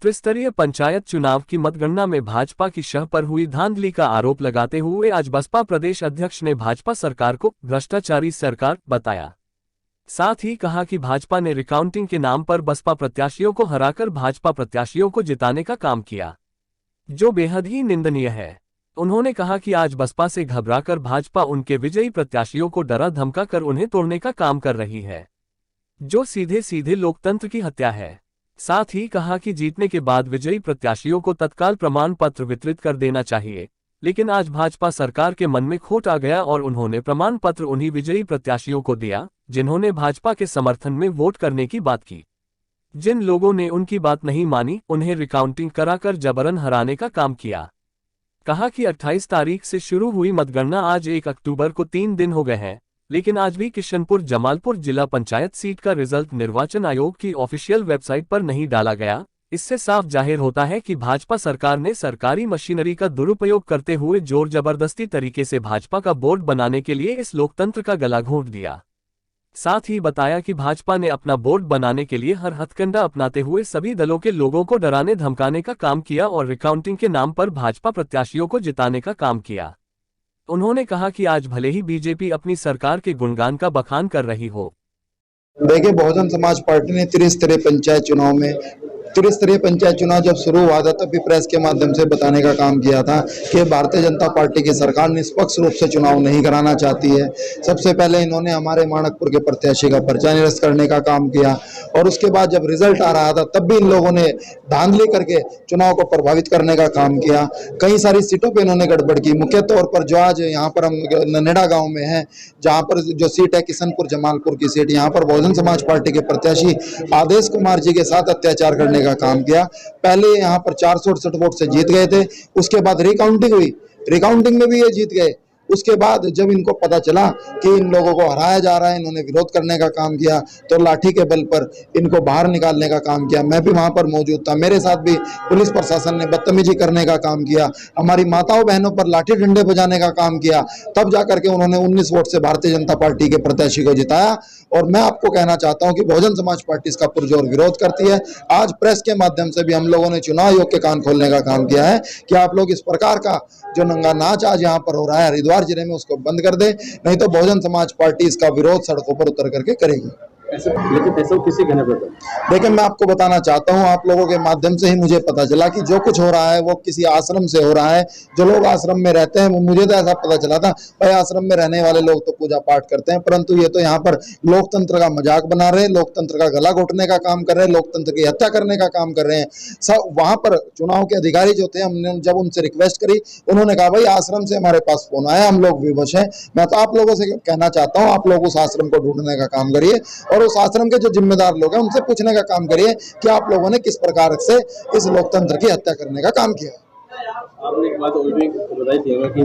त्रिस्तरीय पंचायत चुनाव की मतगणना में भाजपा की शह पर हुई धांधली का आरोप लगाते हुए आज बसपा प्रदेश अध्यक्ष ने भाजपा सरकार को भ्रष्टाचारी सरकार बताया। साथ ही कहा कि भाजपा ने रिकाउंटिंग के नाम पर बसपा प्रत्याशियों को हराकर भाजपा प्रत्याशियों को जिताने का काम किया, जो बेहद ही निंदनीय है। उन्होंने कहा कि आज बसपा से घबराकर भाजपा उनके विजयी प्रत्याशियों को डरा धमका कर उन्हें तोड़ने का काम कर रही है, जो सीधे सीधे लोकतंत्र की हत्या है। साथ ही कहा कि जीतने के बाद विजयी प्रत्याशियों को तत्काल प्रमाण पत्र वितरित कर देना चाहिए, लेकिन आज भाजपा सरकार के मन में खोट आ गया और उन्होंने प्रमाण पत्र उन्हीं विजयी प्रत्याशियों को दिया जिन्होंने भाजपा के समर्थन में वोट करने की बात की। जिन लोगों ने उनकी बात नहीं मानी, उन्हें रिकाउंटिंग कराकर जबरन हराने का काम किया। कहा कि 28 तारीख से शुरू हुई मतगणना आज 1 अक्टूबर को 3 दिन हो गए हैं, लेकिन आज भी किशनपुर जमालपुर जिला पंचायत सीट का रिजल्ट निर्वाचन आयोग की ऑफिशियल वेबसाइट पर नहीं डाला गया। इससे साफ जाहिर होता है कि भाजपा सरकार ने सरकारी मशीनरी का दुरुपयोग करते हुए जोर जबरदस्ती तरीके से भाजपा का बोर्ड बनाने के लिए इस लोकतंत्र का गला घोंट दिया। साथ ही बताया कि भाजपा ने अपना बोर्ड बनाने के लिए हर हथकंडा अपनाते हुए सभी दलों के लोगों को डराने धमकाने का काम किया और रिकाउंटिंग के नाम पर भाजपा प्रत्याशियों को जिताने का काम किया। उन्होंने कहा कि आज भले ही बीजेपी अपनी सरकार के गुणगान का बखान कर रही हो। देखिए, बहुजन समाज पार्टी ने त्रिस्तरीय पंचायत चुनाव जब शुरू हुआ था तब भी प्रेस के माध्यम से बताने का काम किया था कि भारतीय जनता पार्टी की सरकार निष्पक्ष रूप से चुनाव नहीं कराना चाहती है। सबसे पहले इन्होंने हमारे माणकपुर के प्रत्याशी का पर्चा निरस्त करने का काम किया और उसके बाद जब रिजल्ट आ रहा था तब भी इन लोगों ने धांधली करके चुनाव को प्रभावित करने का काम किया। कई सारी सीटों पर इन्होंने गड़बड़ की। मुख्य तौर पर जो आज यहाँ पर हम ननेड़ा गाँव में है, जहाँ पर जो सीट है किशनपुर जमालपुर की सीट, यहाँ पर बहुजन समाज पार्टी के प्रत्याशी आदेश कुमार जी के साथ अत्याचार करने का काम किया। पहले यहाँ पर 468 वोट से जीत गए थे, उसके बाद रिकाउंटिंग हुई, रिकाउंटिंग में भी ये जीत गए। उसके बाद जब इनको पता चला कि इन लोगों को हराया जा रहा है, इन्होंने विरोध करने का काम किया तो लाठी के बल पर इनको बाहर निकालने का काम किया। मैं भी वहां पर मौजूद था, मेरे साथ भी पुलिस प्रशासन ने बदतमीजी करने का काम किया, हमारी माताओं बहनों पर लाठी डंडे बजाने का काम किया। तब जाकर के उन्होंने 19 वोट से भारतीय जनता पार्टी के प्रत्याशी को जिताया। और मैं आपको कहना चाहता हूं कि बहुजन समाज पार्टी इसका पुरजोर विरोध करती है। आज प्रेस के माध्यम से भी हम लोगों ने चुनाव आयोग के कान खोलने का काम किया है कि आप लोग इस प्रकार का जो नंगा नाच आज यहाँ पर हो रहा है हरिद्वार जिले में, उसको बंद कर दे, नहीं तो बहुजन समाज पार्टी इसका विरोध सड़कों पर उतर करके करेगी। लेकिन मैं आपको बताना चाहता हूं, आप लोगों के माध्यम से ही मुझे पता चला कि जो कुछ हो रहा है वो किसी आश्रम से हो रहा है। जो लोग आश्रम में रहते हैं, मुझे तो ऐसा पता चला था भाई आश्रम में रहने वाले लोग तो पूजा पाठ करते हैं, परंतु ये तो यहाँ पर लोकतंत्र का मजाक बना रहे हैं, लोकतंत्र का गला घोटने का काम कर रहे हैं, लोकतंत्र की हत्या करने का काम कर रहे हैं। सब वहां पर चुनाव के अधिकारी जो थे, हमने जब उनसे रिक्वेस्ट करी, उन्होंने कहा भाई आश्रम से हमारे पास फोन आया, हम लोग विवश हैं। मैं तो आप लोगों से कहना चाहता हूँ, आप लोग उस आश्रम को ढूंढने का काम करिए और उस आश्रम के जो जिम्मेदार लोग हैं उनसे पूछने का काम करिए कि आप लोगों ने किस प्रकार से इस लोकतंत्र की हत्या करने का काम किया। आपने एक बात और भी बताई थी कि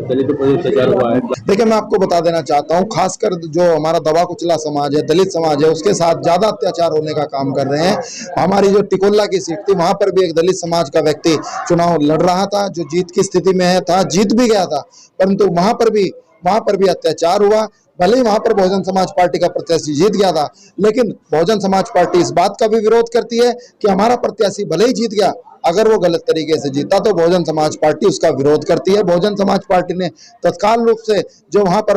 दलितों पर अत्याचार हुआ है। देखिए, मैं आपको बता देना चाहता हूं, खासकर जो हमारा दबा कुचला समाज है, दलित समाज है, उसके साथ ज्यादा अत्याचार होने का काम कर रहे हैं। हमारी जो टिकोला की सीट थी, वहां पर भी एक दलित समाज का व्यक्ति चुनाव लड़ रहा था, जो जीत की स्थिति में था, जीत भी गया था, परंतु वहां पर भी अत्याचार हुआ। भले ही वहां पर बहुजन समाज पार्टी का प्रत्याशी जीत गया था, लेकिन बहुजन समाज पार्टी इस बात का भी विरोध करती है कि हमारा प्रत्याशी भले ही जीत गया, अगर वो गलत तरीके से जीता तो बहुजन समाज पार्टी उसका विरोध करती है। बहुजन समाज पार्टी ने तत्काल रूप से जो वहां पर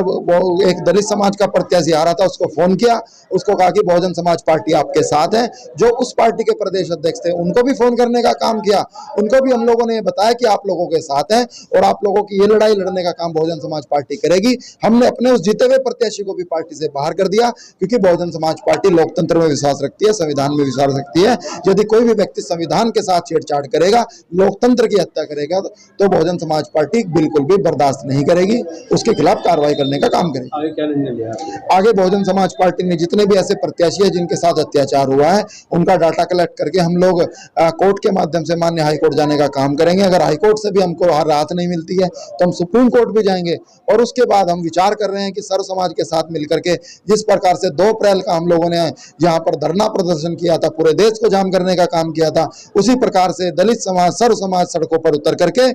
एक दलित समाज का प्रत्याशी आ रहा था उसको फोन किया, उसको कहा कि बहुजन समाज पार्टी आपके साथ है। जो उस पार्टी के प्रदेश अध्यक्ष थे उनको भी फोन करने का काम किया, उनको भी हम लोगों ने बताया कि आप लोगों के साथ हैं और आप लोगों की ये लड़ाई लड़ने का काम बहुजन समाज पार्टी करेगी। हमने अपने उस जीते हुए प्रत्याशी को भी पार्टी से बाहर कर दिया, क्योंकि बहुजन समाज पार्टी लोकतंत्र में विश्वास रखती है, संविधान में विश्वास रखती है। यदि कोई भी व्यक्ति संविधान के साथ छेड़छाड़ करेगा, लोकतंत्र की हत्या करेगा, तो बहुजन समाज पार्टी बिल्कुल भी बर्दाश्त नहीं करेगी, उसके खिलाफ कार्रवाई करने का काम करेगी। आगे क्या निर्णय लिया? आगे बहुजन समाज पार्टी ने जितने भी ऐसे प्रत्याशी हैं जिनके साथ अत्याचार हुआ है, उनका डाटा कलेक्ट करके हम लोग कोर्ट के माध्यम से माननीय हाईकोर्ट जाने का काम करेंगे। अगर हाईकोर्ट से भी हमको राहत नहीं मिलती है तो हम सुप्रीम कोर्ट भी जाएंगे और उसके बाद हम विचार कर रहे हैं कि सर्व समाज के साथ मिलकर के जिस प्रकार से 2 अप्रैल का हम लोगों ने यहाँ पर धरना प्रदर्शन किया था, पूरे देश को जाम करने का काम किया था, उसी प्रकार से दलित समाज, सर्व समाज सड़कों पर उतर करके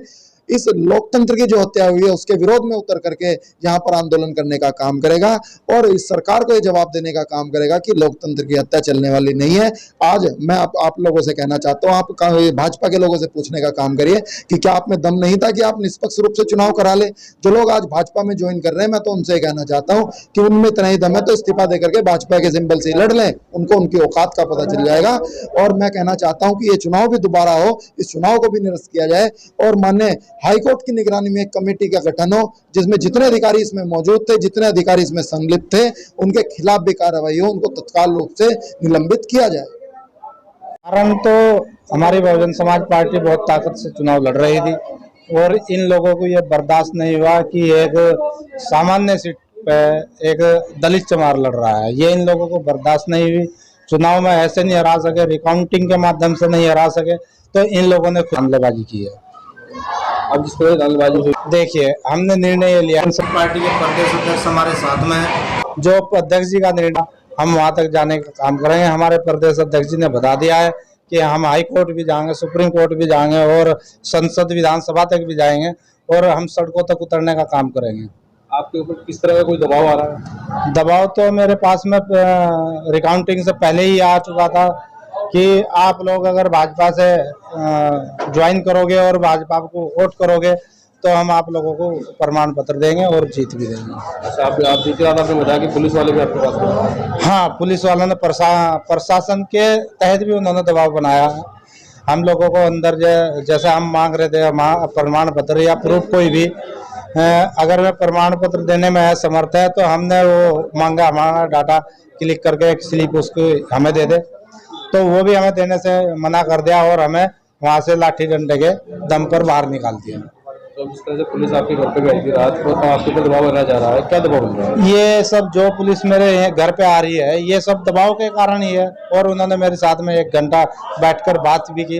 इस लोकतंत्र की जो हत्या हुई है उसके विरोध में उतर करके यहाँ पर आंदोलन करने का काम करेगा और इस सरकार को ये जवाब देने का काम करेगा कि लोकतंत्र की हत्या चलने वाली नहीं है। आज मैं आप लोगों से कहना चाहता हूँ, आप भाजपा के लोगों से पूछने का काम करिए कि क्या आप में दम नहीं था कि आप निष्पक्ष रूप से चुनाव करा ले। जो लोग आज भाजपा में ज्वाइन कर रहे हैं मैं तो उनसे कहना चाहता हूँ कि उनमें इतना ही दम है तो इस्तीफा देकर के भाजपा के सिंबल से लड़ लें, उनको उनकी औकात का पता चल जाएगा। और मैं कहना चाहता हूँ कि ये चुनाव भी दोबारा हो, इस चुनाव को भी निरस्त किया जाए और माननीय हाईकोर्ट की निगरानी में एक कमेटी का गठन हो जिसमें जितने अधिकारी इसमें मौजूद थे, जितने अधिकारी इसमें संलिप्त थे, उनके खिलाफ भी कार्रवाई हो, उनको तत्काल रूप से निलंबित किया जाए। कारण तो हमारी बहुजन समाज पार्टी बहुत ताकत से चुनाव लड़ रही थी और इन लोगों को ये बर्दाश्त नहीं हुआ कि एक सामान्य सीट पे एक दलित चमार लड़ रहा है। ये इन लोगों को बर्दाश्त नहीं हुई। चुनाव में ऐसे नहीं हरा सके, रिकाउंटिंग के माध्यम से नहीं हरा सके, तो इन लोगों ने धांधलेबाजी की है। अब जिस तरह धांधलेबाजी हुई, देखिए हमने निर्णय ये लिया, पार्टी के प्रदेश अध्यक्ष हमारे साथ में है, जो अध्यक्ष जी का निर्णय हम वहां तक जाने का काम करेंगे। हमारे प्रदेश अध्यक्ष जी ने बता दिया है कि हम हाई कोर्ट भी जाएंगे, सुप्रीम कोर्ट भी जाएंगे और संसद विधानसभा तक भी जाएंगे और हम सड़कों तक उतरने का काम करेंगे। आपके ऊपर किस तरह का कोई दबाव आ रहा है? दबाव तो मेरे पास में रिकाउंटिंग से पहले ही आ चुका था कि आप लोग अगर भाजपा से ज्वाइन करोगे और भाजपा को वोट करोगे तो हम आप लोगों को प्रमाण पत्र देंगे और जीत भी देंगे। अच्छा, आप जीत रहा था, आपने बताया कि पुलिस वाले भी आपके पास थे। हाँ, पुलिस वालों ने प्रशासन के तहत भी उन्होंने दबाव बनाया। हम लोगों को अंदर जैसे हम मांग रहे थे प्रमाण पत्र या प्रूफ कोई भी, अगर मैं प्रमाण पत्र देने में असमर्थ है तो हमने वो मांगा, हमारा डाटा क्लिक करके एक स्लिप उसको हमें दे दे, तो वो भी हमें देने से मना कर दिया और हमें वहाँ से लाठी डंडे के दम पर बाहर निकाल दिया। तो जिस तरह से पुलिस आपके घर पे गई थी रात को, तो आपके ऊपर दबाव बनाया जा रहा है, क्या दबाव बन रहा है? ये सब जो पुलिस मेरे घर पे आ रही है ये सब दबाव के कारण ही है और उन्होंने मेरे साथ में 1 घंटा बैठकर बात भी की।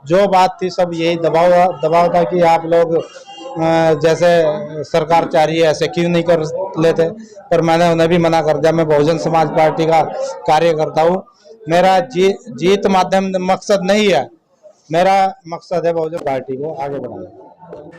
जो बात थी सब यही दबाव था कि आप लोग जैसे सरकार चाह रही है ऐसे क्यों नहीं कर लेते, पर मैंने उन्हें भी मना कर दिया। मैं बहुजन समाज पार्टी का कार्यकर्ता हूँ, मेरा जीत माध्यम मकसद नहीं है, मेरा मकसद है बहुजन पार्टी को आगे बढ़ाना।